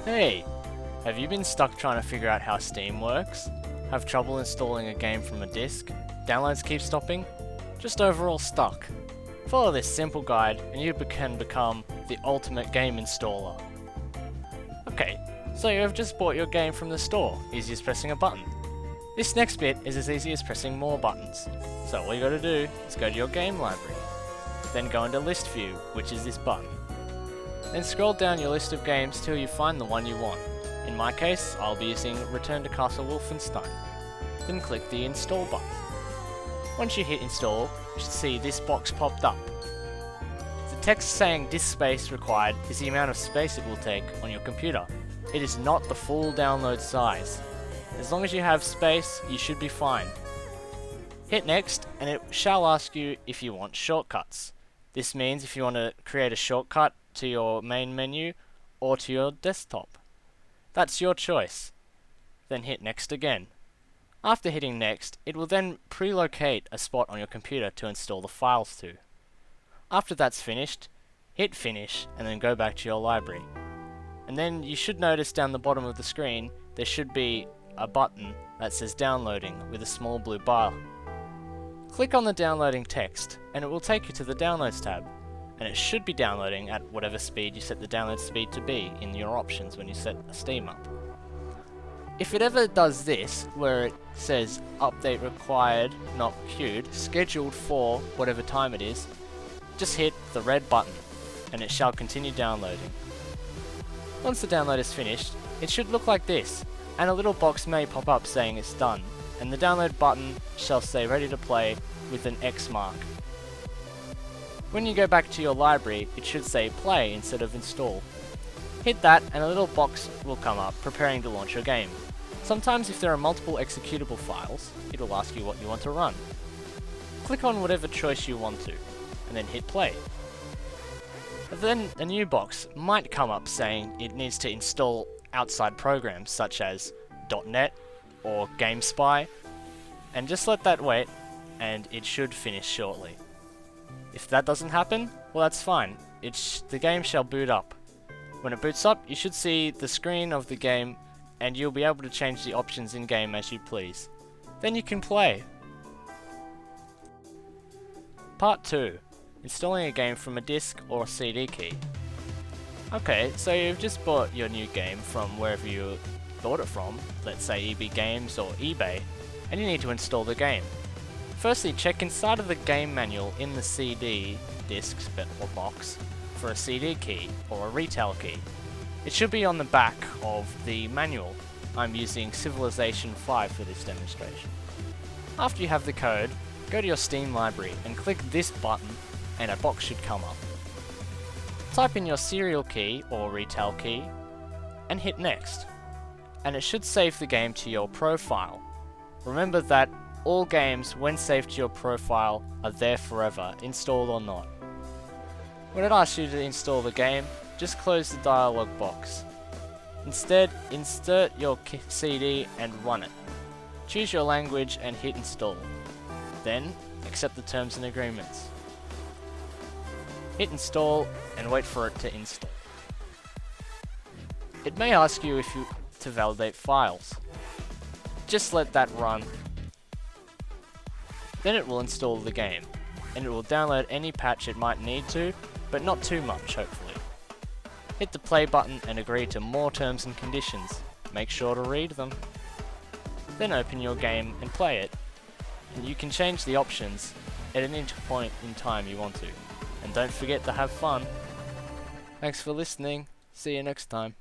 Hey, have you been stuck trying to figure out how Steam works? Have trouble installing a game from a disc? Downloads keep stopping? Just overall stuck? Follow this simple guide and you can become the ultimate game installer. Okay, so you have just bought your game from the store, easy as pressing a button. This next bit is as easy as pressing more buttons. So all you gotta do is go to your game library. Then go into list view, which is this button. Then scroll down your list of games till you find the one you want. In my case, I'll be using Return to Castle Wolfenstein. Then click the install button. Once you hit install, you should see this box popped up. The text saying disk space required is the amount of space it will take on your computer. It is not the full download size. As long as you have space, you should be fine. Hit next, and it shall ask you if you want shortcuts. This means if you want to create a shortcut to your main menu or to your desktop. That's your choice. Then hit next again. After hitting next, it will then pre-locate a spot on your computer to install the files to. After that's finished, hit finish and then go back to your library. And then you should notice down the bottom of the screen there should be a button that says downloading with a small blue bar. Click on the downloading text and it will take you to the downloads tab, and it should be downloading at whatever speed you set the download speed to be in your options when you set Steam up. If it ever does this, where it says update required, not queued, scheduled for whatever time it is, just hit the red button and it shall continue downloading. Once the download is finished, it should look like this, and a little box may pop up saying it's done, and the download button shall say ready to play with an X mark. When you go back to your library, it should say play instead of install. Hit that and a little box will come up preparing to launch your game. Sometimes if there are multiple executable files, it will ask you what you want to run. Click on whatever choice you want to, and then hit play. Then a new box might come up saying it needs to install outside programs such as .NET or GameSpy, and just let that wait and it should finish shortly. If that doesn't happen, well that's fine, the game shall boot up. When it boots up, you should see the screen of the game and you'll be able to change the options in game as you please. Then you can play. Part 2. Installing a game from a disc or CD key. Okay, so you've just bought your new game from wherever you bought it from, let's say EB Games or eBay, and you need to install the game. Firstly, check inside of the game manual in the CD disc or box for a CD key or a retail key. It should be on the back of the manual. I'm using Civilization 5 for this demonstration. After you have the code, go to your Steam library and click this button and a box should come up. Type in your serial key or retail key and hit next, and it should save the game to your profile. Remember that all games, when saved to your profile, are there forever, installed or not. When it asks you to install the game, just close the dialog box. Instead, insert your CD and run it. Choose your language and hit install. Then, accept the terms and agreements. Hit install and wait for it to install. It may ask you to validate files. Just let that run. Then it will install the game, and it will download any patch it might need to, but not too much hopefully. Hit the play button and agree to more terms and conditions. Make sure to read them. Then open your game and play it, and you can change the options at any point in time you want to. And don't forget to have fun. Thanks for listening. See you next time.